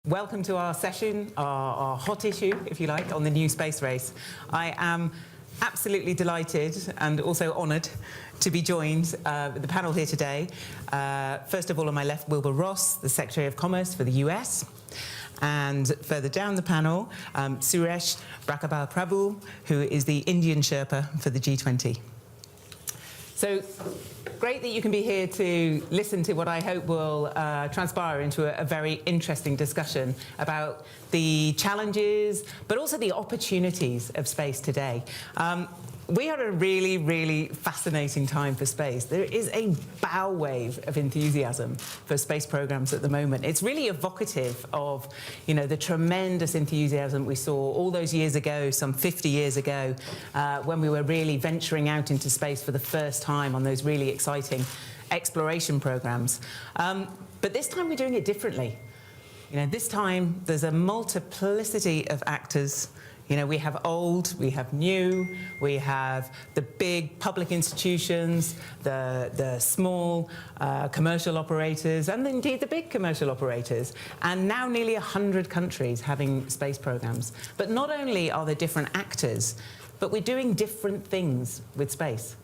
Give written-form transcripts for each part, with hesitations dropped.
Welcome to our session, our hot issue, if you like, on the new space race. I am absolutely delighted and also honoured to be joined with the panel here today. First of all, on my left, Wilbur, the Secretary of Commerce for the US. And further down the panel, Suresh Prabhu, who is the Indian Sherpa for the G20. So great that you can be here to listen to what I hope will transpire into a very interesting discussion about the challenges, but also the opportunities of space today. We are at a really, really fascinating time for space. There is a bow wave of enthusiasm for space programs at the moment. It's really evocative of, the tremendous enthusiasm we saw all those years ago, some 50 years ago, when we were really venturing out into space for the first time on those really exciting exploration programs. But this time we're doing it differently. This time there's a multiplicity of actors. We have old, we have new, we have the big public institutions, the small commercial operators, and indeed the big commercial operators, and now nearly 100 countries having space programs. But not only are there different actors, but we're doing different things with space.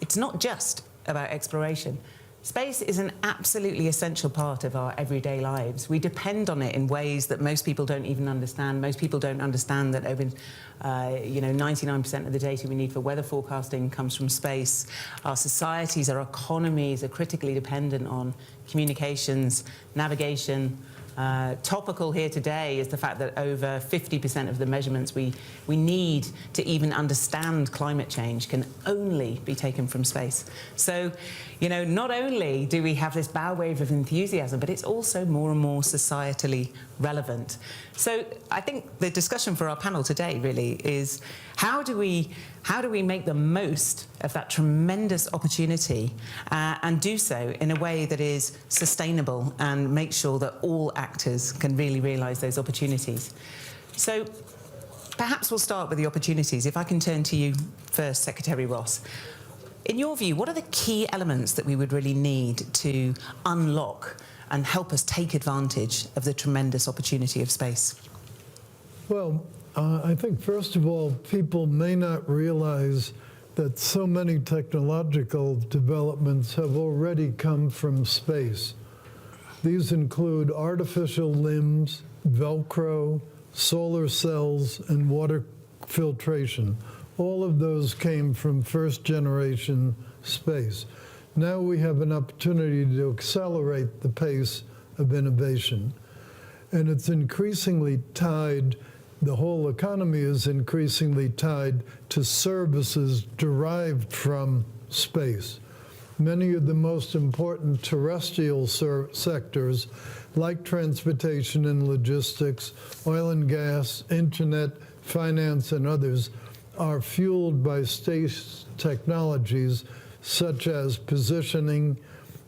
It's not just about exploration. Space is an absolutely essential part of our everyday lives. We depend on it in ways that most people don't even understand. Most people don't understand that over 99% of the data we need for weather forecasting comes from space. Our societies, our economies are critically dependent on communications, navigation. Topical here today is the fact that over 50% of the measurements we need to even understand climate change can only be taken from space. So, not only do we have this bow wave of enthusiasm, but it's also more and more societally relevant. So I think the discussion for our panel today really is how do we make the most of that tremendous opportunity and do so in a way that is sustainable and make sure that all actors can really realise those opportunities. So perhaps we'll start with the opportunities. If I can turn to you first, Secretary Ross. In your view, what are the key elements that we would really need to unlock and help us take advantage of the tremendous opportunity of space? Well, I think, first of all, people may not realize that so many technological developments have already come from space. These include artificial limbs, Velcro, solar cells, and water filtration. All of those came from first-generation space. Now we have an opportunity to accelerate the pace of innovation. And it's increasingly tied, the whole economy is increasingly tied to services derived from space. Many of the most important terrestrial sectors, like transportation and logistics, oil and gas, internet, finance, and others, are fueled by space technologies such as positioning,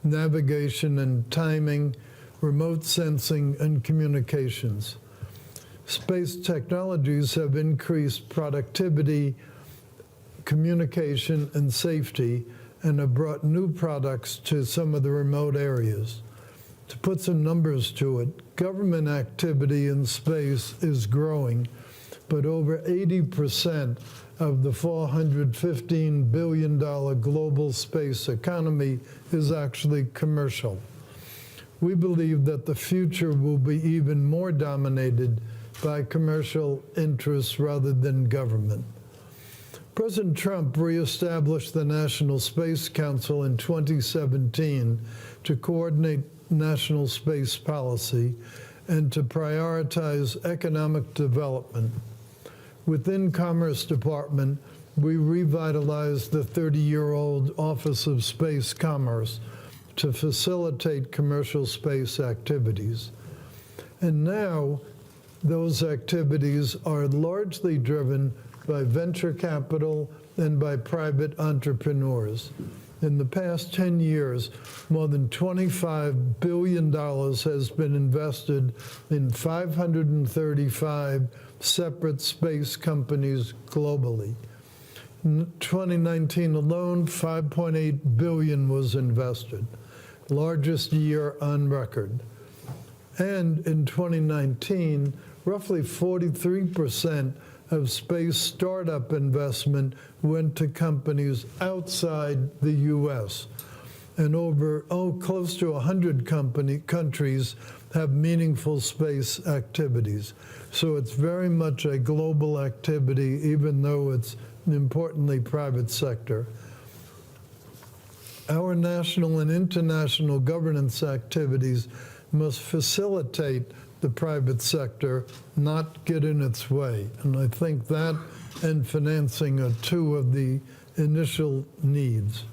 navigation and timing, remote sensing, and communications. Space technologies have increased productivity, communication, and safety, and have brought new products to some of the remote areas. To put some numbers to it, government activity in space is growing, but over 80% of the $415 billion global space economy is actually commercial. We believe that the future will be even more dominated by commercial interests rather than government. President Trump reestablished the National Space Council in 2017 to coordinate national space policy and to prioritize economic development. Within Commerce Department, we revitalized the 30-year-old Office of Space Commerce to facilitate commercial space activities. And now, those activities are largely driven by venture capital and by private entrepreneurs. In the past 10 years, more than $25 billion has been invested in 535 separate space companies globally. In 2019 alone, $5.8 billion was invested, largest year on record. And in 2019, roughly 43% of space startup investment went to companies outside the U.S. And over, close to 100 countries have meaningful space activities. So it's very much a global activity, even though it's importantly private sector. Our national and international governance activities must facilitate the private sector, not get in its way. And I think that and financing are two of the initial needs.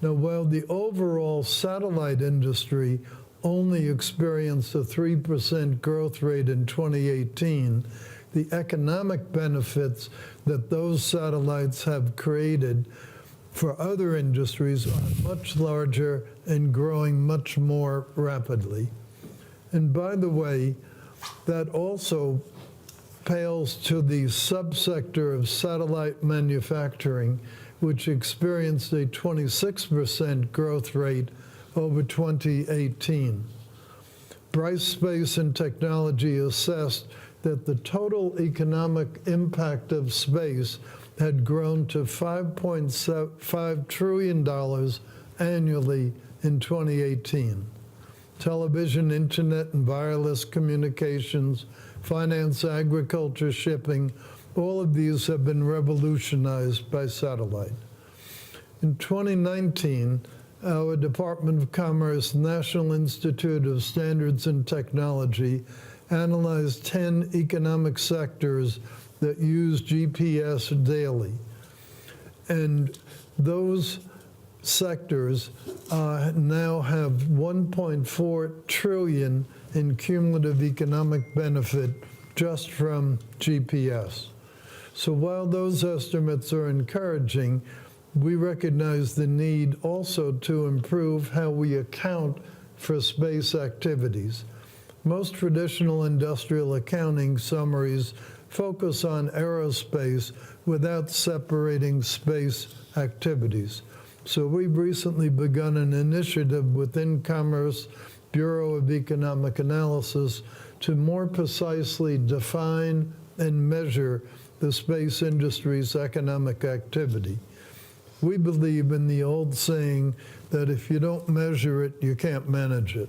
Now, while the overall satellite industry only experienced a 3% growth rate in 2018, the economic benefits that those satellites have created for other industries are much larger and growing much more rapidly. And by the way, that also pales to the subsector of satellite manufacturing, which experienced a 26% growth rate over 2018. Bryce Space and Technology assessed that the total economic impact of space had grown to $5.5 trillion annually in 2018. Television, internet, and wireless communications, finance, agriculture, shipping, all of these have been revolutionized by satellite. In 2019, our Department of Commerce National Institute of Standards and Technology analyzed 10 economic sectors that use GPS daily. And those sectors now have 1.4 trillion in cumulative economic benefit just from GPS. So while those estimates are encouraging, we recognize the need also to improve how we account for space activities. Most traditional industrial accounting summaries focus on aerospace without separating space activities. So we've recently begun an initiative within Commerce Bureau of Economic Analysis to more precisely define and measure the space industry's economic activity. We believe in the old saying that if you don't measure it, you can't manage it.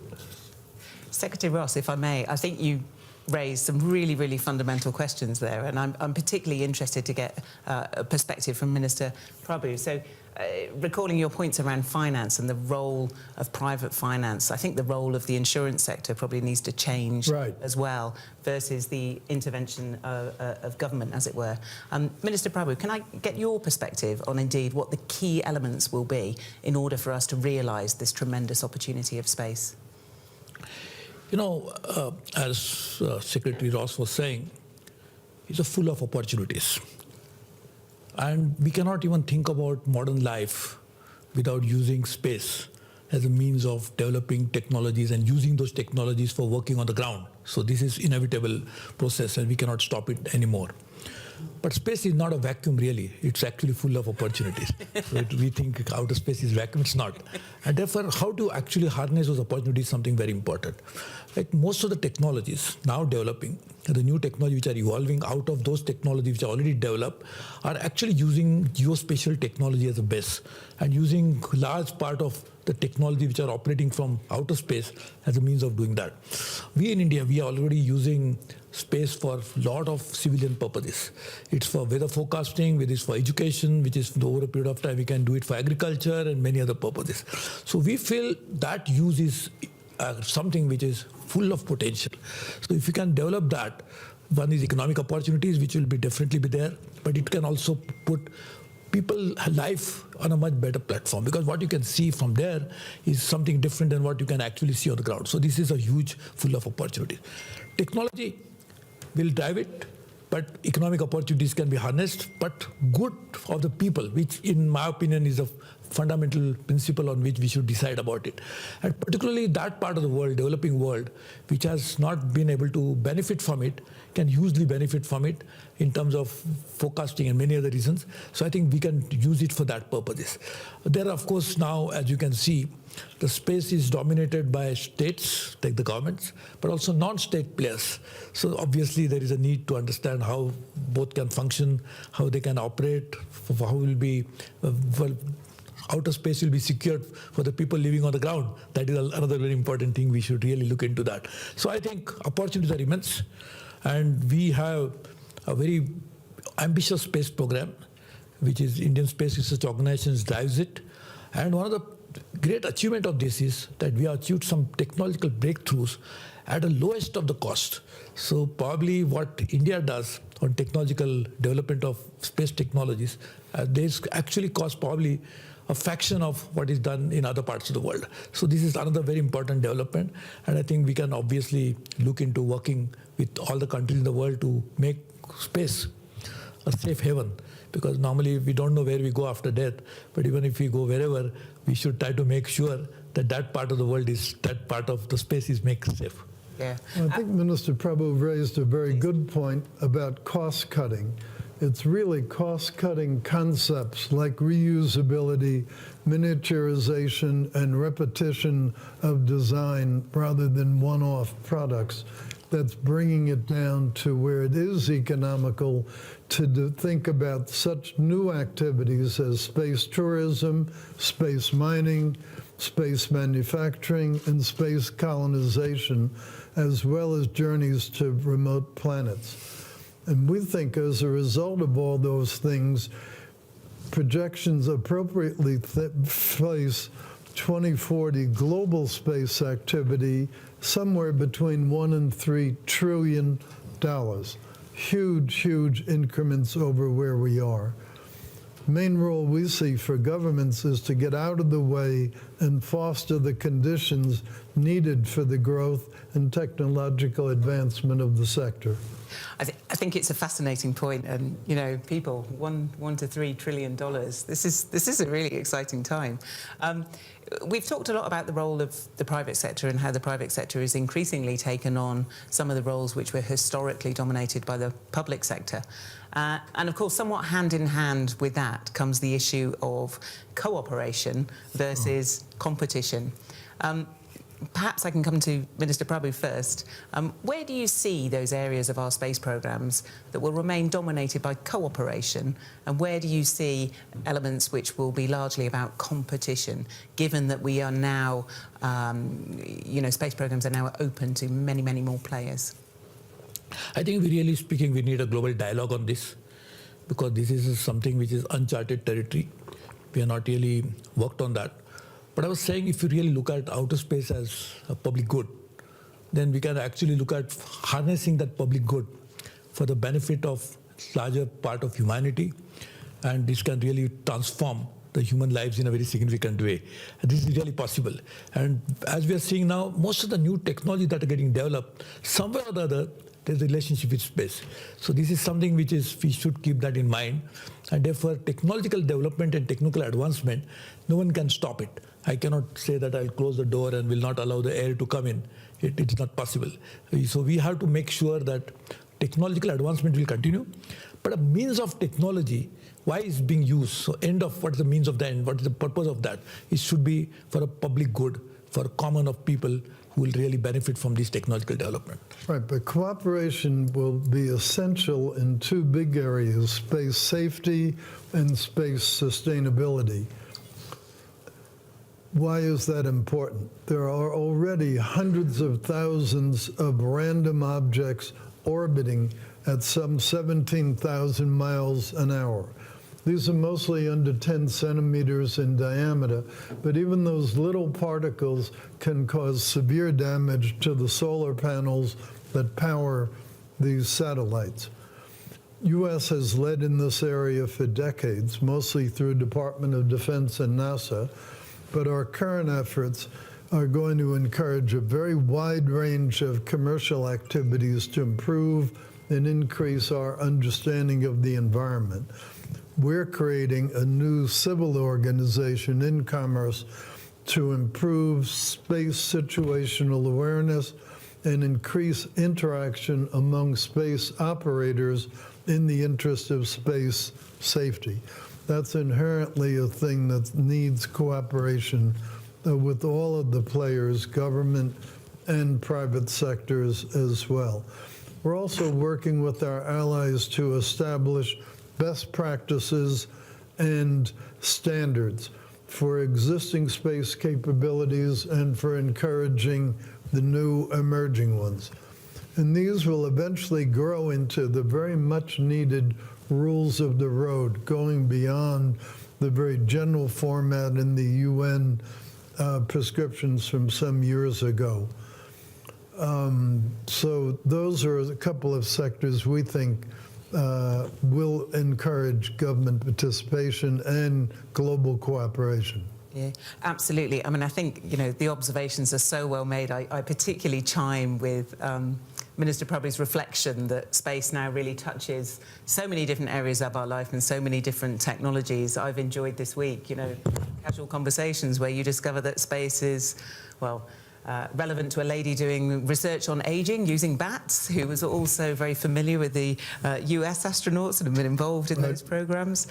Secretary Ross, if I may, I think you raised some really, really fundamental questions there, and I'm particularly interested to get a perspective from Minister Prabhu. So, recalling your points around finance and the role of private finance, I think the role of the insurance sector probably needs to change as well, versus the intervention of government, as it were. Minister Prabhu, can I get your perspective on indeed what the key elements will be in order for us to realise this tremendous opportunity of space? You know, as Secretary Ross was saying, it's full of opportunities. And we cannot even think about modern life without using space as a means of developing technologies and using those technologies for working on the ground. So this is inevitable process and we cannot stop it anymore. But space is not a vacuum, really. It's actually full of opportunities. So we think outer space is vacuum, it's not. And therefore, how to actually harness those opportunities is something very important. Like most of the technologies now developing, the new technologies which are evolving out of those technologies which are already developed, are actually using geospatial technology as a base and using large part of the technology which are operating from outer space as a means of doing that. We in India, we are already using space for a lot of civilian purposes. It's for weather forecasting, it is for education, which is over a period of time we can do it for agriculture and many other purposes. So we feel that use is something which is full of potential. So if you can develop that, one is economic opportunities, which will be definitely be there, but it can also put people life on a much better platform, because what you can see from there is something different than what you can actually see on the ground. So this is a huge full of opportunities. Technology will drive it, but economic opportunities can be harnessed, but good of the people, which in my opinion is a fundamental principle on which we should decide about it. And particularly that part of the world, developing world, which has not been able to benefit from it, can hugely benefit from it in terms of forecasting and many other reasons. So I think we can use it for that purposes. There are, of course, now, as you can see, the space is dominated by states, like the governments, but also non-state players. So obviously there is a need to understand how both can function, how they can operate, how will be, outer space will be secured for the people living on the ground. That is another very important thing. We should really look into that. So I think opportunities are immense, and we have a very ambitious space program, which is Indian Space Research Organization drives it. And one of the great achievement of this is that we have achieved some technological breakthroughs at the lowest of the cost. So probably what India does on technological development of space technologies, this actually costs probably a fraction of what is done in other parts of the world. So this is another very important development, and I think we can obviously look into working with all the countries in the world to make space a safe haven, because normally we don't know where we go after death, but even if we go wherever, we should try to make sure that that part of the world is, that part of the space is made safe. Yeah. I think Minister Prabhu raised a very good point about cost cutting. It's really cost-cutting concepts like reusability, miniaturization, and repetition of design rather than one-off products that's bringing it down to where it is economical to think about such new activities as space tourism, space mining, space manufacturing, and space colonization, as well as journeys to remote planets. And we think as a result of all those things, projections appropriately place 2040 global space activity somewhere between $1 and $3 trillion. Huge, huge increments over where we are. Main role we see for governments is to get out of the way and foster the conditions needed for the growth and technological advancement of the sector. I think it's a fascinating point, and you know, people, $1 to $3 trillion. This is a really exciting time. We've talked a lot about the role of the private sector and how the private sector is increasingly taken on some of the roles which were historically dominated by the public sector. And of course, somewhat hand in hand with that comes the issue of cooperation versus competition. Perhaps I can come to Minister Prabhu first. Where do you see those areas of our space programs that will remain dominated by cooperation, and where do you see elements which will be largely about competition, given that we are now, you know, space programs are now open to many, many more players? I think really speaking, we need a global dialogue on this, because this is something which is uncharted territory. We have not really worked on that. But I was saying, if you really look at outer space as a public good, then we can actually look at harnessing that public good for the benefit of larger part of humanity, and this can really transform the human lives in a very significant way. And this is really possible. And as we are seeing now, most of the new technology that are getting developed, somewhere or the other, there's a relationship with space. So this is something which is, we should keep that in mind. And therefore, technological development and technical advancement, no one can stop it. I cannot say that I'll close the door and will not allow the air to come in. It's not possible. So we have to make sure that technological advancement will continue, but a means of technology, why is being used? So end of what is the means of the end? What is the purpose of that? It should be for a public good, for a common of people who will really benefit from this technological development. Right, but cooperation will be essential in two big areas, space safety and space sustainability. Why is that important? There are already hundreds of thousands of random objects orbiting at some 17,000 miles an hour. These are mostly under 10 centimeters in diameter, but even those little particles can cause severe damage to the solar panels that power these satellites. U.S. has led in this area for decades, mostly through Department of Defense and NASA, but our current efforts are going to encourage a very wide range of commercial activities to improve and increase our understanding of the environment. we're creating a new civil organization in commerce to improve space situational awareness and increase interaction among space operators in the interest of space safety. That's inherently a thing that needs cooperation with all of the players, government and private sectors as well. We're also working with our allies to establish best practices and standards for existing space capabilities and for encouraging the new emerging ones. And these will eventually grow into the very much needed rules of the road, going beyond the very general format in the UN prescriptions from some years ago. So those are a couple of sectors we think will encourage government participation and global cooperation. Yeah, absolutely. I mean, I think, you know, the observations are so well made. I particularly chime with Minister Prabhu's reflection that space now really touches so many different areas of our life and so many different technologies. I've enjoyed this week, you know, casual conversations where you discover that space is, well, relevant to a lady doing research on aging using bats, who was also very familiar with the US astronauts and have been involved in those programs,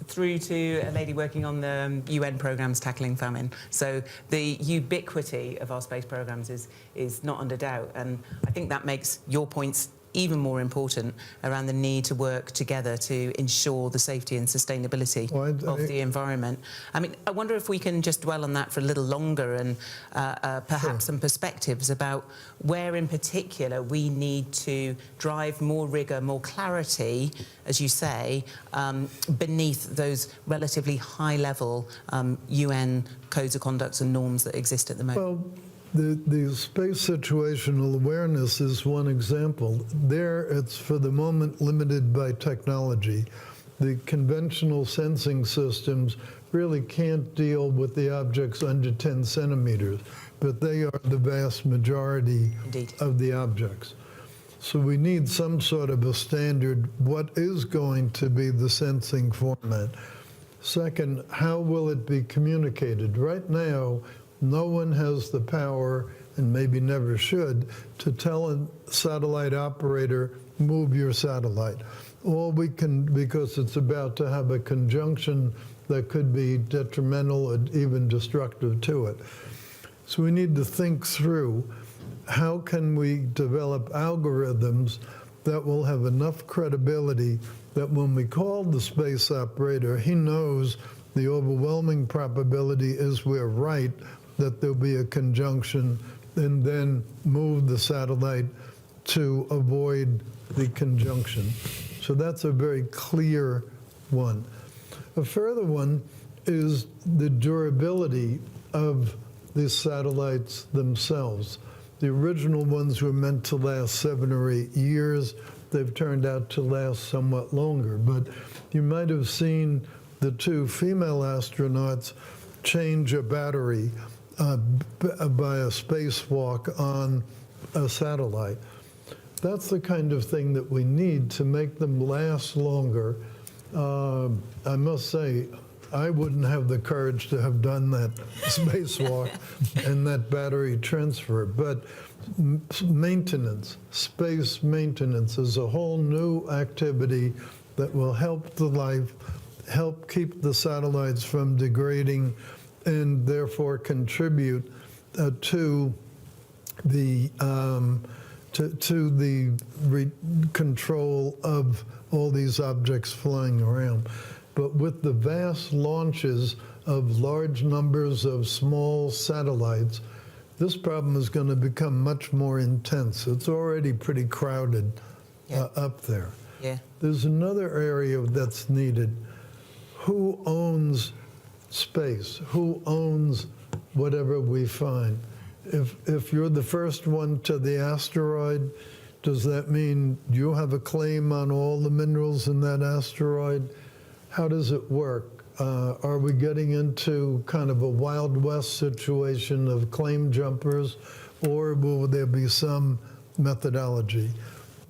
through to a lady working on the UN programs tackling famine. So the ubiquity of our space programs is not under doubt, and I think that makes your points even more important around the need to work together to ensure the safety and sustainability of the environment. I mean, I wonder if we can just dwell on that for a little longer and perhaps some perspectives about where in particular we need to drive more rigour, more clarity, as you say, beneath those relatively high-level UN codes of conduct and norms that exist at the moment. Well, the space situational awareness is one example. There, it's for the moment limited by technology. The conventional sensing systems really can't deal with the objects under 10 centimeters, but they are the vast majority of the objects. So we need some sort of a standard. What is going to be the sensing format? Second, how will it be communicated? Right now, no one has the power, and maybe never should, to tell a satellite operator, move your satellite. All we can, because it's about to have a conjunction that could be detrimental or even destructive to it. So we need to think through, how can we develop algorithms that will have enough credibility that when we call the space operator, he knows the overwhelming probability is we're right, that there'll be a conjunction, and then move the satellite to avoid the conjunction. So that's a very clear one. A further one is the durability of the satellites themselves. The original ones were meant to last 7 or 8 years. They've turned out to last somewhat longer. But you might have seen the 2 female astronauts change a battery by a spacewalk on a satellite. That's the kind of thing that we need to make them last longer. I must say, I wouldn't have the courage to have done that spacewalk and that battery transfer, but maintenance, space maintenance is a whole new activity that will help the life, help keep the satellites from degrading, and therefore contribute to the control of all these objects flying around. But with the vast launches of large numbers of small satellites, this problem is going to become much more intense. It's already pretty crowded up there. Yeah. There's another area that's needed. Who owns space? Who owns whatever we find? If you're the first one to the asteroid, does that mean you have a claim on all the minerals in that asteroid? How does it work? Are we getting into kind of a Wild West situation of claim jumpers, or will there be some methodology?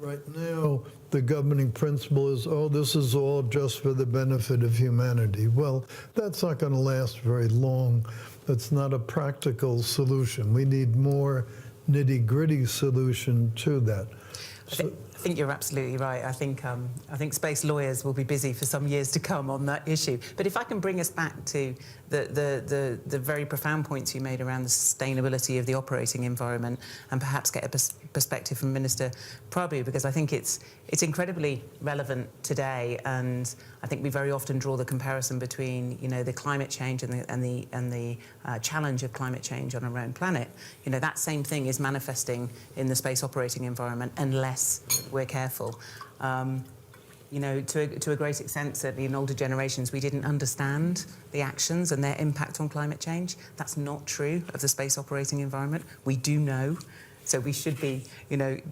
Right now, the governing principle is, oh, this is all just for the benefit of humanity. Well, that's not going to last very long. That's not a practical solution. We need more nitty-gritty solution to that. I think you're absolutely right. I think space lawyers will be busy for some years to come on that issue. But if I can bring us back to the very profound points you made around the sustainability of the operating environment, and perhaps get a perspective from Minister Prabhu, because I think it's incredibly relevant today, and I think we very often draw the comparison between the climate change and the challenge of climate change on our own planet. That same thing is manifesting in the space operating environment unless we're careful. To a great extent, certainly in older generations, we didn't understand the actions and their impact on climate change. That's not true of the space operating environment. We do know, so we should be,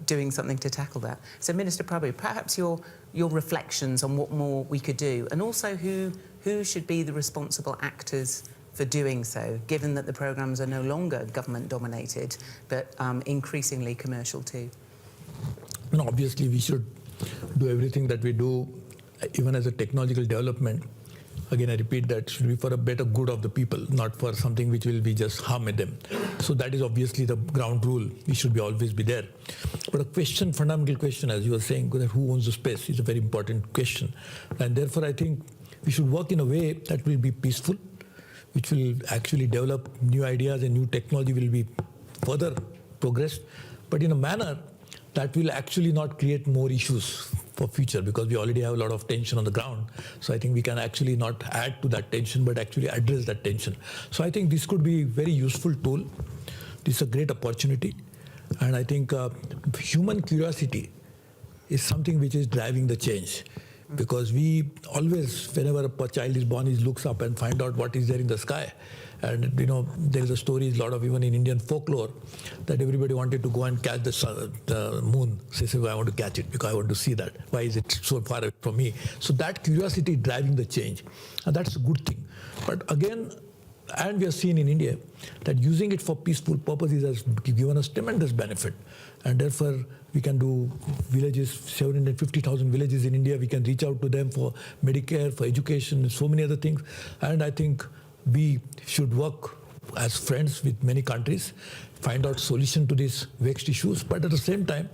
doing something to tackle that. So, Minister Prabhu, perhaps your reflections on what more we could do, and also who should be the responsible actors for doing so, given that the programmes are no longer government-dominated, but increasingly commercial too. Obviously, we should do everything that we do, even as a technological development. Again, I repeat, that should be for a better good of the people, not for something which will be just harming them. So that is obviously the ground rule. We should always be there. But fundamental question, as you were saying, who owns the space, is a very important question. And therefore, I think we should work in a way that will be peaceful, which will actually develop new ideas, and new technology will be further progressed, but in a manner that will actually not create more issues for future, because we already have a lot of tension on the ground. So I think we can actually not add to that tension, but actually address that tension. So I think this could be a very useful tool. This is a great opportunity. And I think human curiosity is something which is driving the change. Because we always, whenever a child is born, he looks up and find out what is there in the sky. And there is a story, a lot of even in Indian folklore, that everybody wanted to go and catch the moon. So they say, I want to catch it because I want to see that. Why is it so far away from me? So that curiosity is driving the change. And that's a good thing. But again, and we have seen in India that using it for peaceful purposes has given us tremendous benefit. And therefore, we can do villages, 750,000 villages in India. We can reach out to them for Medicare, for education, and so many other things. And I think we should work as friends with many countries, find out solution to these vexed issues. But at the same time,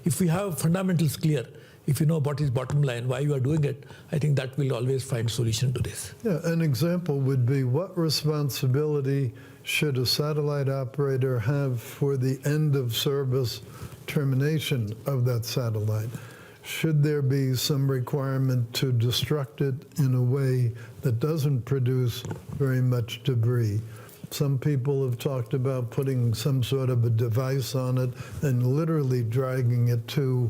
if we have fundamentals clear, if you know what is bottom line, why you are doing it, I think that will always find solution to this. Yeah, an example would be, what responsibility should a satellite operator have for the end of service termination of that satellite? Should there be some requirement to destruct it in a way that doesn't produce very much debris? Some people have talked about putting some sort of a device on it and literally dragging it to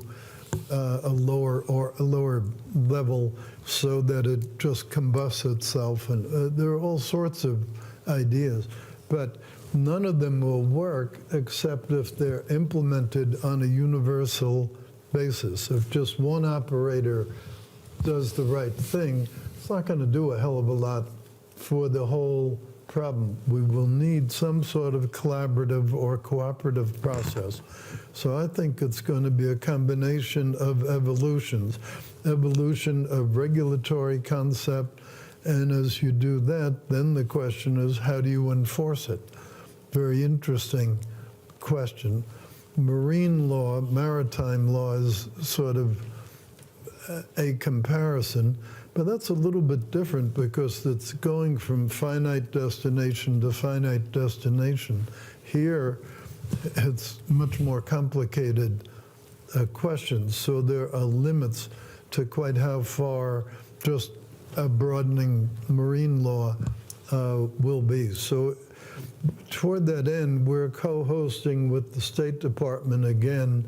a lower level so that it just combusts itself. And there are all sorts of ideas, but none of them will work except if they're implemented on a universal basis. If just one operator does the right thing, it's not going to do a hell of a lot for the whole problem. We will need some sort of collaborative or cooperative process. So I think it's going to be a combination of evolution of regulatory concept, and as you do that, then the question is, how do you enforce it? Very interesting question. Marine law, maritime law is sort of a comparison, but that's a little bit different because it's going from finite destination to finite destination. Here, it's much more complicated questions, so there are limits to quite how far just a broadening marine law will be. So toward that end, we're co-hosting with the State Department again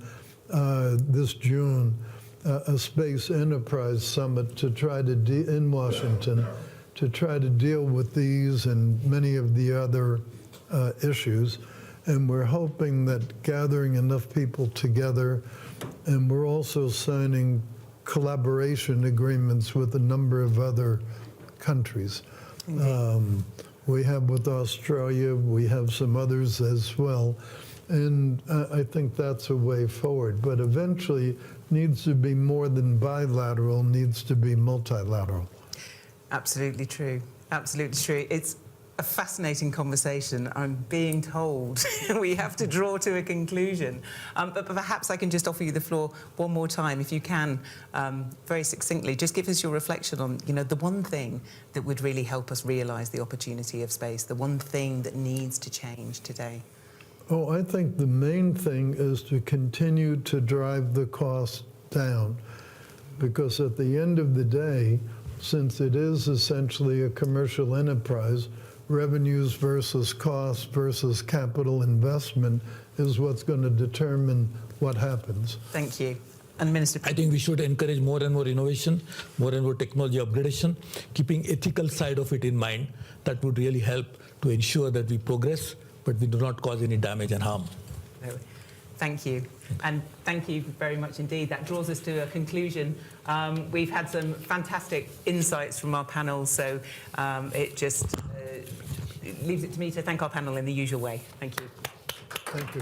this June a Space Enterprise Summit to try to in Washington to try to deal with these and many of the other issues. And we're hoping that gathering enough people together, and we're also signing collaboration agreements with a number of other countries. We have with Australia, we have some others as well. And I think that's a way forward. But eventually, needs to be more than bilateral, needs to be multilateral. Absolutely true. Absolutely true. It's a fascinating conversation. I'm being told we have to draw to a conclusion. But perhaps I can just offer you the floor one more time, if you can, very succinctly. Just give us your reflection on, the one thing that would really help us realise the opportunity of space, the one thing that needs to change today. Oh, I think the main thing is to continue to drive the cost down, because at the end of the day, since it is essentially a commercial enterprise, revenues versus cost versus capital investment is what's going to determine what happens. Thank you. And Minister, I think we should encourage more and more innovation, more and more technology upgradation, keeping ethical side of it in mind. That would really help to ensure that we progress, but we do not cause any damage and harm. Thank you. And thank you very much indeed. That draws us to a conclusion. We've had some fantastic insights from our panel, so it just leaves it to me to thank our panel in the usual way. Thank you. Thank you.